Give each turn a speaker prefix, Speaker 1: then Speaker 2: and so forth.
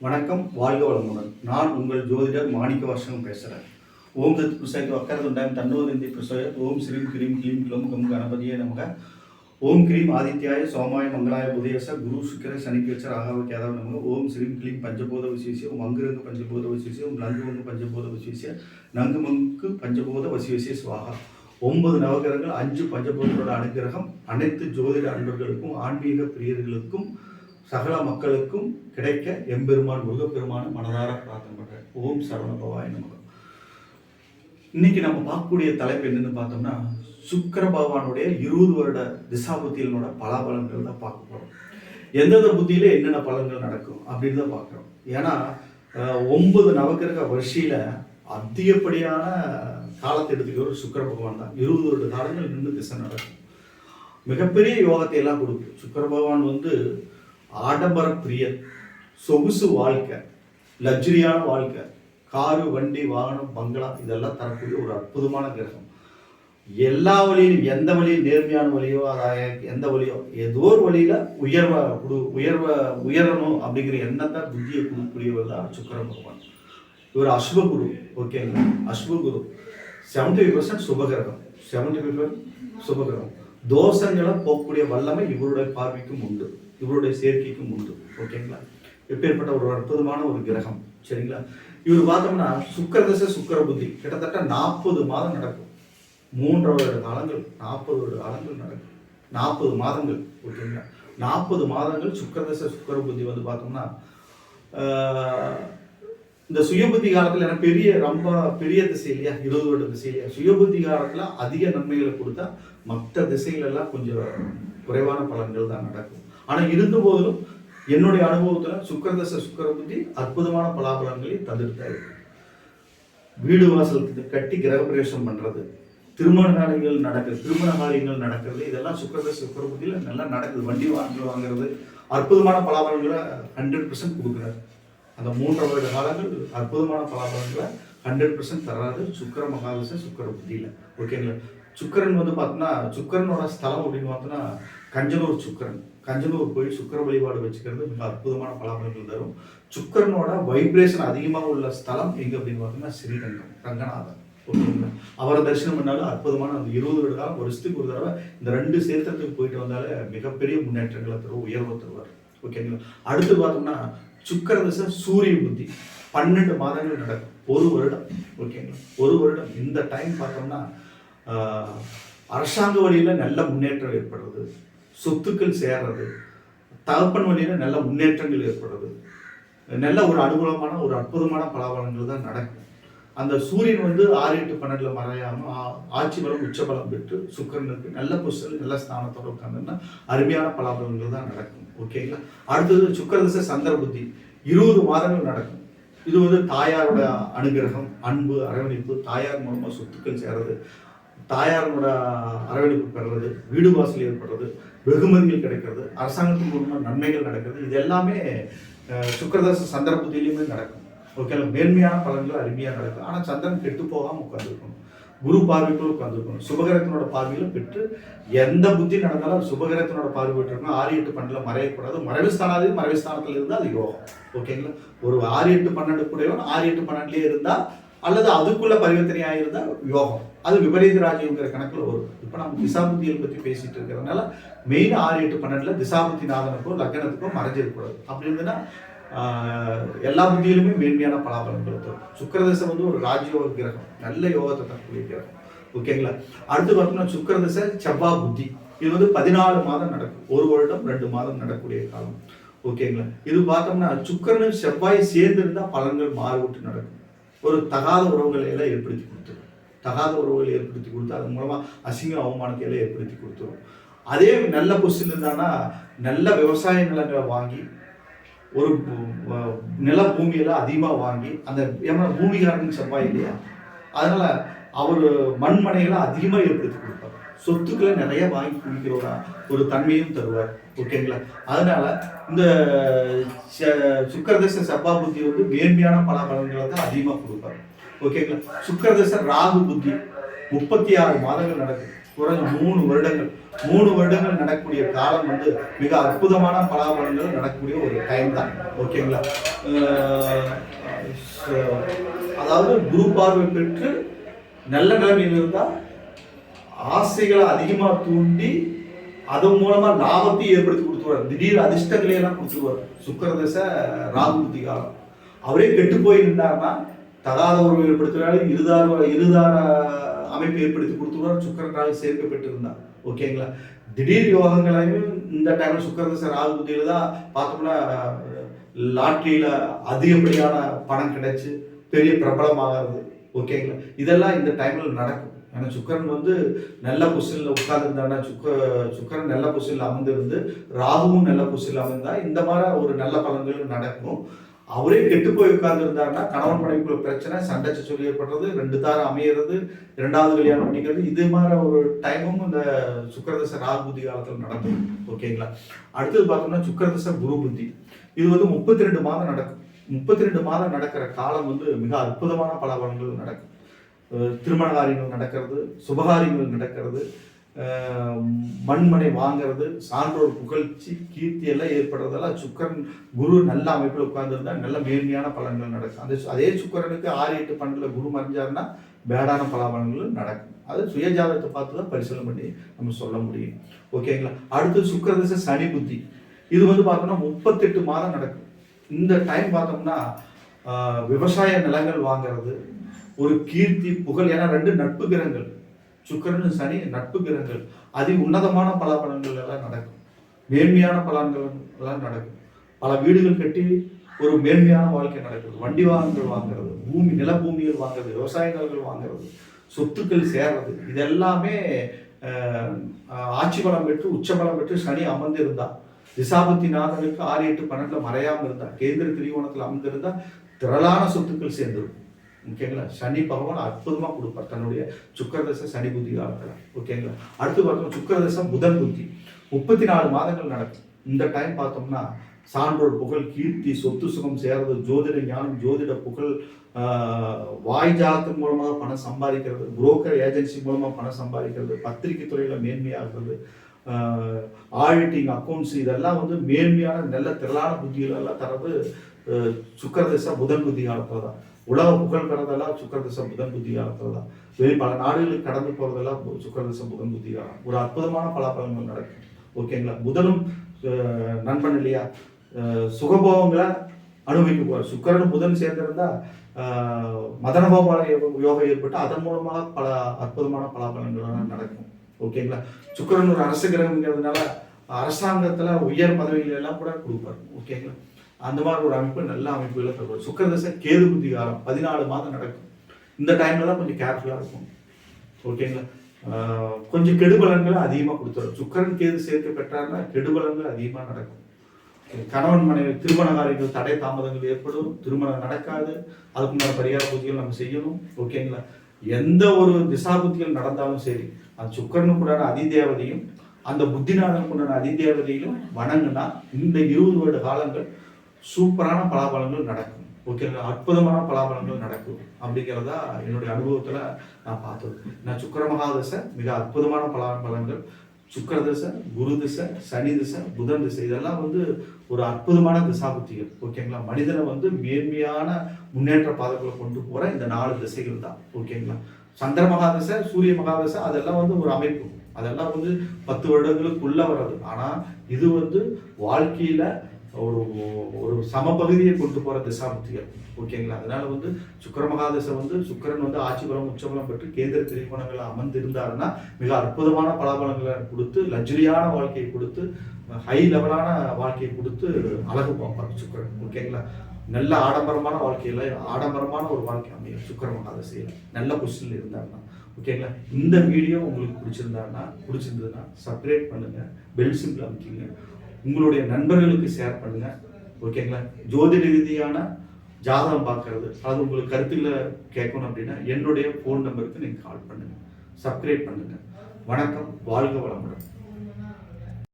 Speaker 1: வணக்கம், வாழ்க வளமுடன். நான் உங்கள் ஜோதிடர் மாணிக்கவாசகம் பேசுகிறேன். ஓம் தத் புருஷாய்க்கு வக்கரதுண்டாயம் தன்னோதந்தி புருஷாயத் ஓம் ஸ்ரீம் கிரீம் க்ளீம் க்ளம் கம் கணபதியே நமக. ஓம் கிரீம் ஆதித்யாய சோமாய மங்களாய புதேச குரு சுக்கிர சனிக்கேச்ச ராகவ கேதவ நமக. ஓம் ஸ்ரீம் கிளீம் பஞ்சபோத விசேஷ ஓம் அங்குரங்கு பஞ்சபோத விசேஷ ஓம் லங்குவங்கு பஞ்சபோத விசேஷ நங்குமங்கு பஞ்சபோத வசிவசே சுவாகா. 9 நவகிரகங்கள் 5 பஞ்சபூதங்களோட அனுகிரகம் அனைத்து ஜோதிட அன்பர்களுக்கும் ஆன்மீக பிரியர்களுக்கும் சகல மக்களுக்கும் கிடைக்க எம்பெருமான் முருகப்பெருமான மனதார பிரார்த்தனை பண்றேன். ஓம் சரவண பவாய் நமக. இன்னைக்கு நம்ம பார்க்கக்கூடிய தலைப்பு என்னன்னு பார்த்தோம்னா, சுக்கிர பகவானுடைய 20 வருட திசாபுத்திகளோட பலாபலன்கள் தான் பார்க்க போறோம். எந்தெந்த புத்தியில என்னென்ன பலன்கள் நடக்கும் அப்படின்னு தான் பார்க்குறோம். ஏன்னா 9 நவகிரக வரிசையில அதிகப்படியான காலத்தை எடுத்துக்கிற சுக்கிர பகவான் தான். 20 வருட காலங்கள் நின்று திசை நடக்கும். மிகப்பெரிய யோகத்தை எல்லாம் கொடுக்கும். சுக்கிர பகவான் ஆடம்பர பிரியர், சொகுசு வாழ்க்கை, லக்ஸரியான வாழ்க்கை, காரு வண்டி வாகனம் பங்களா இதெல்லாம் தரக்கூடிய ஒரு அற்புதமான கிரகம். எல்லா வழியிலும் எந்த வழியும் நேர்மையான வழியோ எந்த வழியோ ஏதோ ஒரு வழியில உயரணும் அப்படிங்கிற எண்ணத்தை புத்தியை கொடுக்கக்கூடியவர் தான் சுக்கிர பகவான். இவர் அசுபகுரு. ஓகேங்களா? அசுபகுரு 75% சுபகிரகம், 75% சுபகிரகம். தோஷங்களை போகக்கூடிய வல்லமை இவருடைய பார்வைக்கும் உண்டு, இவருடைய சேர்க்கைக்கும் உண்டு. ஓகேங்களா? எப்பேற்பட்ட ஒரு அற்புதமான ஒரு கிரகம். சரிங்களா? இவர் பார்த்தோம்னா சுக்கிரதசை சுக்கிர புத்தி கிட்டத்தட்ட 40 மாதம் நடக்கும். 3 வருட காலங்கள் 40 வருட காலங்கள் நடக்கும். 40 மாதங்கள். ஓகேங்களா? 40 மாதங்கள் சுக்கிரதசை சுக்கிர புத்தி பார்த்தோம்னா இந்த சுயபுத்தி காலத்தில் ரொம்ப பெரிய திசை இல்லையா, 20 வருட திசை இல்லையா, சுயபுத்தி காலத்தில் அதிக நன்மைகளை கொடுத்தா மற்ற திசைகளெல்லாம் கொஞ்சம் குறைவான பலன்கள் தான் நடக்கும். ஆனால் இருந்த போதிலும் என்னுடைய அனுபவத்தில் சுக்கிரதசை சுக்கிர புத்தி அற்புதமான பலாபலன்களை தந்துட்டு தான் இருக்கு. வீடு வாசல் கட்டி கிரகப்பிரவேசம் பண்ணுறது, திருமண காரியங்கள் நடக்கிறது, இதெல்லாம் சுக்கிரதசை சுக்கிர புத்தியில் நல்லா நடக்குது. வண்டி வாங்குறது அற்புதமான பலாபலன்களை 100% கொடுக்குறாரு. அந்த 3 வருட காலங்கள் அற்புதமான பலாபலன்களை 100% தராது சுக்கிர மகாதசை சுக்கிர புத்தியில். ஓகேங்களா? சுக்கிரன் பார்த்தோம்னா சுக்கிரனோட ஸ்தலம் அப்படின்னு பார்த்தோம்னா கஞ்சனூர் சுக்கிரன். கஞ்சனூர் போய் சுக்கிர வழிபாடு வச்சுக்கிறது மிக அற்புதமான பலாபலன்கள் தரும். சுக்கிரனோட வைப்ரேஷன் அதிகமாக உள்ள ஸ்தலம் எங்கே அப்படின்னு பார்த்தோம்னா ஸ்ரீரங்கம், ரங்கநாதன். ஓகேங்களா? அவரை தரிசனம் பண்ணாலும் அற்புதமான அந்த 20 வருட காலம் வருஷத்துக்கு ஒரு தடவை இந்த 2 சேத்திரத்துக்கு போயிட்டு வந்தாலே மிகப்பெரிய முன்னேற்றங்களை தரும், உயர்வை தருவார். ஓகேங்களா? அடுத்து பார்த்தோம்னா சுக்கிரதசை சூரிய புத்தி 12 மாதங்கள் நடக்கும். 1 வருடம். ஓகேங்களா? 1 வருடம். இந்த டைம் பார்த்தோம்னா அரசாங்க வழியில நல்ல முன்னேற்றம் ஏற்படுறது, சொத்துக்கள் சேர்றது, தகப்பன் வழியில நல்ல முன்னேற்றங்கள் ஏற்படுறது, நல்ல ஒரு அனுகூலமான ஒரு அற்புதமான பலாபலன்கள் தான் நடக்கும். அந்த சூரியன் 6, 8, 12 மறையாம ஆட்சி பலம் உச்ச பலம் பெற்று சுக்கிரனுக்கு நல்ல பொசிஷன் நல்ல ஸ்தானத்தோட உட்கார்ந்துன்னா அருமையான பலாபலன்கள் தான் நடக்கும். ஓகேங்களா? அடுத்தது சுக்கிரதசை சந்திர புத்தி 20 மாதங்கள் நடக்கும். இது தாயாரோட அனுகிரகம், அன்பு, அரவணைப்பு, தாயார் மூலமா சொத்துக்கள் சேர்றது, தாயாரோட அரவணைப்பு பெறுறது, வீடு வாசல் ஏற்படுறது, வெகுமதிகள் கிடைக்கிறது, அரசாங்கத்தின் மூலமாக நன்மைகள் நடக்கிறது. இது எல்லாமே சுக்கிரதசை சந்திர புத்தியிலையுமே நடக்கும். ஓகே, மேன்மையான பலன்கள் அருமையாக நடக்கும். ஆனால் சந்திரன் கெட்டு போகாமல் உட்காந்துருக்கணும், குரு பார்வைக்குள்ள உட்காந்துருக்கணும், சுபகிரகத்தினோட பார்வையில பெற்று எந்த புத்தி நடந்தாலும் சுபகிரகத்தினோட பார்வை பெற்றிருக்கணும். 6, 8, 12 மறையக்கூடாது. மறைவு ஸ்தானத்தில் இருந்தால் அது யோகம். ஓகேங்களா? ஒரு 6, 8, 12 கூடவன் 6, 8, 12 இருந்தால் அல்லது அதுக்குள்ள பரிவர்த்தனையாக இருந்தால் யோகம். அது விபரீத ராஜ்யங்கிற கணக்கில் வரும். இப்போ நம்ம திசாபுத்திகளை பற்றி பேசிட்டு இருக்கிறதுனால மெயின் 6, 8, 12 திசாபுத்தி நாதனுக்கோ லக்னத்துக்கோ மறைஞ்சிருக்கூடாது. அப்படி இருந்ததுன்னா எல்லா புத்தியிலுமே மேன்மையான பலாபலன்கள் தரும். சுக்கிரதசை ஒரு ராஜயோக கிரகம், நல்ல யோகத்தை தரக்கூடிய கிரகம். ஓகேங்களா? அடுத்து பார்த்தோம்னா சுக்கிரதசை செவ்வாய் புத்தி. இது 14 மாதம் நடக்கும். 1 வருடம் 2 மாதம் நடக்கூடிய காலம். ஓகேங்களா? இது பார்த்தோம்னா சுக்கிரனும் செவ்வாய் சேர்ந்து இருந்தால் பலன்கள் மாறுபட்டு நடக்கும். ஒரு தகாத உறவுகளை எல்லாம் ஏற்படுத்தி கொடுத்துரும். அது மூலமா அசிங்க அவமானத்தை எல்லாம் ஏற்படுத்தி கொடுத்துரும். அதே நல்ல பொசிஷன் இருந்தானா நல்ல விவசாய நிலங்களை வாங்கி ஒரு நில பூமியெல்லாம் அதிகமாக வாங்கி, அந்த பூமிகாரன் செவ்வாய் இல்லையா, அதனால அவர் மண்மனைகளை அதிகமாக ஏற்படுத்தி கொடுப்பார். சொத்துக்களை நிறைய வாங்கி குடிக்கிறவரா ஒரு தன்மையும் தருவார். ஓகேங்களா? அதனால இந்த சுக்கிரதசை செவ்வாய் புத்தி மேன்மையான பலாபலன்களை தான் அதிகமாக கொடுப்பார். ஓகேங்களா? சுக்கிரதசை ராகு புத்தி 36 மாதங்கள் நடக்கும். குறைஞ்ச 3 வருடங்கள் நடக்கக்கூடிய காலம் வந்து மிக அற்புதமான பலாபலன்கள் நடக்கக்கூடிய ஒரு டைம் தான். ஓகேங்களா? அதாவது குரு பார்வை பெற்று நல்ல நிலைமையில் இருந்தால் ஆசைகளை அதிகமாக தூண்டி அதன் மூலமா லாபத்தையும் ஏற்படுத்தி கொடுத்துருவார். திடீர் அதிர்ஷ்டங்களை எல்லாம் கொடுத்துருவார். சுக்கிர தசை ராகு புத்தி காலம். அவரே கெட்டு போய் நின்றார்னா தகாத உறவு ஏற்படுத்துவாரு, இருதார அமைப்பு ஏற்படுத்தி கொடுத்துருவார். சுக்கிரன் ராகு சேர்க்கப்பட்டிருந்தார். ஓகேங்களா? திடீர் யோகங்களையும் இந்த டைம்ல சுக்கிர தசை ராகு புத்தியில தான் பார்த்தோம்னா லாட்டரியில அதிகப்படியான பணம் கிடைச்சு பெரிய பிரபலமாகிறது. ஓகேங்களா? இதெல்லாம் இந்த டைம்ல நடக்கும். ஏன்னா சுக்கரன் வந்து நல்ல பொசிஷன்ல உட்கார்ந்துருந்தாங்கன்னா சுக்கரன் நல்ல பொசிஷன்ல அமர்ந்திருந்து ராகுவும் நல்ல பொசிஷன்ல அமர்ந்தா இந்த மாதிரி ஒரு நல்ல பலன்கள் நடக்கும். அவரே கெட்டு போய் உட்கார்ந்துருந்தாருன்னா கணவன் மனைவிக்குள்ள பிரச்சனை, சண்டை சொல்லி ஏற்படுறது, 2 தாரம் அமையிறது, 2வது கல்யாணம் பண்ணிக்கிறது, இது மாதிரி ஒரு டைமும் இந்த சுக்கிரதசை ராகு புத்தி காலத்தில் நடக்கும். ஓகேங்களா? அடுத்தது பார்த்தோம்னா சுக்கிரதசை குரு புத்தி. இது வந்து 32 மாதம் நடக்கும். 32 மாதம் நடக்கிற காலம் வந்து மிக அற்புதமான பலன்கள் நடக்கும். திருமண காரியங்கள் நடக்கிறது, சுபகாரியங்கள் நடக்கிறது, மண்மனை வாங்கிறது, சான்றோர் புகழ்ச்சி கீர்த்தி எல்லாம் ஏற்படுறதெல்லாம் சுக்கரன் குரு நல்ல அமைப்பில் உட்கார்ந்துருந்தா நல்ல மேன்மையான பலன்கள் நடக்கும். அதே சுக்கரனுக்கு 6, 8, 12 குரு மறைஞ்சாருன்னா பேடான பலாபலன்கள் நடக்கும். அது சுயஜாதகத்தை பார்த்து தான் பரிசீலனை பண்ணி நம்ம சொல்ல முடியும். ஓகேங்களா? அடுத்து சுக்கிரதசை சனி புத்தி. இது வந்து பார்த்தோம்னா 38 மாதம் நடக்கும். இந்த டைம் பார்த்தோம்னா விவசாய நிலங்கள் வாங்கிறது, ஒரு கீர்த்தி புகழ், ஏன்னா 2 நட்பு கிரகங்கள், சுக்கிரன் சனி நட்பு கிரகங்கள், அதி உன்னதமான பலாபலன்கள் எல்லாம் நடக்கும். மேன்மையான பலன்கள் எல்லாம் நடக்கும். பல வீடுகள் கட்டி ஒரு மேன்மையான வாழ்க்கை நடக்குது. வண்டி வாகனங்கள் வாங்குறது, நில பூமிகள் வாங்குறது, விவசாய நிலங்கள் வாங்குறது, சொத்துக்கள் சேர்றது, இதெல்லாமே ஆட்சி பலம் பெற்று உச்சபலம் பெற்று சனி அமர்ந்து இருந்தா, திசாபத்தி நாதனுக்கு 6, 8, 12 மறையாம இருந்தா, கேந்திர திரிகோணத்தில் அமர்ந்திருந்தா திரளான சொத்துக்கள் சேர்ந்துடும். ஓகேங்களா? சனி பகவான் அற்புதமா கொடுப்பார் தன்னுடைய சுக்கிரதசை சனி புத்தி காலத்துல. ஓகேங்களா? அடுத்து பார்த்தோம் சுக்கிரதசை புதன் புத்தி. 34 மாதங்கள் நடக்கும். இந்த டைம் பார்த்தோம்னா சான்றோர் புகழ் கீர்த்தி சொத்து சுகம் சேர்றது, ஜோதிட ஞானம் ஜோதிட புகழ், வாய்ஜாலத்தின் மூலமாக பணம் சம்பாதிக்கிறது, புரோக்கர் ஏஜென்சி மூலமாக பணம் சம்பாதிக்கிறது, பத்திரிகை துறையில் மேன்மையாகிறது, ஆடிட்டிங் அக்கௌண்ட்ஸ், இதெல்லாம் வந்து மேன்மையான நல்ல திரளான புத்திகள் எல்லாம் தரது சுக்கிரதசை புதன் புத்தி காலத்துல தான். உலக புகழ் பெறதெல்லாம் சுக்கிரதசை புதன் புத்தி காலத்துல தான். பல நாடுகளுக்கு கடந்து போறதெல்லாம் சுக்கிரதசை புதன் புத்தி காலம். ஒரு அற்புதமான பலாபலங்கள் நடக்கும். ஓகேங்களா? புதனும் நண்பன் இல்லையா, சுகபோகங்களை அனுபவிக்க போறார். சுக்கிரனும் புதன் சேர்ந்திருந்தா மதனகோபால யோகம் ஏற்பட்டு அதன் மூலமாக பல அற்புதமான பலாபலங்கள் நடக்கும். ஓகேங்களா? சுக்கிரன் ஒரு அரசு கிரகம்ங்கிறதுனால அரசாங்கத்துல உயர் பதவிகள் எல்லாம் கூட கொடுப்பாரு. ஓகேங்களா? அந்த மாதிரி ஒரு அமைப்பு நல்ல அமைப்புகளை தருவார். சுக்கிரதசை கேது புத்தி காலம் 14 மாதம் நடக்கும். இந்த டைம்ல தான் கொஞ்சம் கேர்ஃபுல்லா இருக்கும். ஓகேங்களா? கொஞ்சம் கெடுபலன்களை அதிகமாக கொடுத்துரும். சுக்கிரன் கேது சேர்க்க பெற்றாருன்னா கெடுபலன்கள் அதிகமாக நடக்கும். கணவன் மனைவி திருமண காரியங்கள் தடை தாமதங்கள் ஏற்படும், திருமணம் நடக்காது, அதுக்குண்டான பரிகார பூஜைகள் நம்ம செய்யணும். ஓகேங்களா? எந்த ஒரு திசா புத்திகள் நடந்தாலும் சரி, அந்த சுக்கிரனுக்குண்டான அதிதேவதையும் அந்த புத்திநாதனுக்குண்டான அதிதேவதையிலும் வணங்குனா இந்த 20 வருட காலங்கள் சூப்பரான பலாபலங்கள் நடக்கும். ஓகேங்களா? அற்புதமான பலாபலங்கள் நடக்கும். அப்படிங்கிறதா என்னுடைய அனுபவத்துல நான் பார்த்தது. நான் சுக்கிர மகாதசை மிக அற்புதமான பலாபலங்கள், சுக்கிரதசை, குரு திசை, சனி திசை, புதன் திசை, இதெல்லாம் வந்து ஒரு அற்புதமான திசாபுத்திகள். ஓகேங்களா? மனிதனை வந்து மேன்மையான முன்னேற்ற பாதைகளை கொண்டு போற இந்த 4 திசைகள் தான். ஓகேங்களா? சந்திர மகாதசை, சூரிய மகாதசை, அதெல்லாம் வந்து ஒரு அமைப்பு, அதெல்லாம் வந்து 10 வருடங்களுக்குள்ள வர்றது. ஆனா இது வந்து வாழ்க்கையில ஒரு ஒரு சமபகுதியை கொண்டு போற திசாபுத்திகள். ஓகேங்களா? அதனால வந்து சுக்கிர மகாதசை வந்து சுக்கிரன் வந்து ஆட்சி பலம் உச்சபலம் பெற்று கேந்திர திரிகோணங்களை அமர்ந்து இருந்தாருன்னா மிக அற்புதமான பலாபலங்களை கொடுத்து லக்ஸரியான வாழ்க்கையை கொடுத்து ஹை லெவலான வாழ்க்கையை கொடுத்து அழகு பார்ப்பார் சுக்கிரன். ஓகேங்களா? நல்ல ஆடம்பரமான வாழ்க்கையில ஆடம்பரமான ஒரு வாழ்க்கை அமையும் சுக்கிர மகாதசையில நல்ல பொசிஷன்ல இருந்தாருன்னா. ஓகேங்களா? இந்த வீடியோ உங்களுக்கு பிடிச்சிருந்ததுன்னா சப்ஸ்கிரைப் பண்ணுங்க, பெல் சிம்பிள் அமைக்கிங்க, உங்களுடைய நண்பர்களுக்கு ஷேர் பண்ணுங்க. ஓகேங்களா? ஜோதிட ரீதியான ஜாதகம் பார்க்கறது, அது உங்களுக்கு கருத்துக்களை கேட்கணும் அப்படின்னா என்னுடைய ஃபோன் நம்பருக்கு நீங்கள் கால் பண்ணுங்க, சப்ஸ்கிரைப் பண்ணுங்க. வணக்கம், வாழ்க வளமுடன்.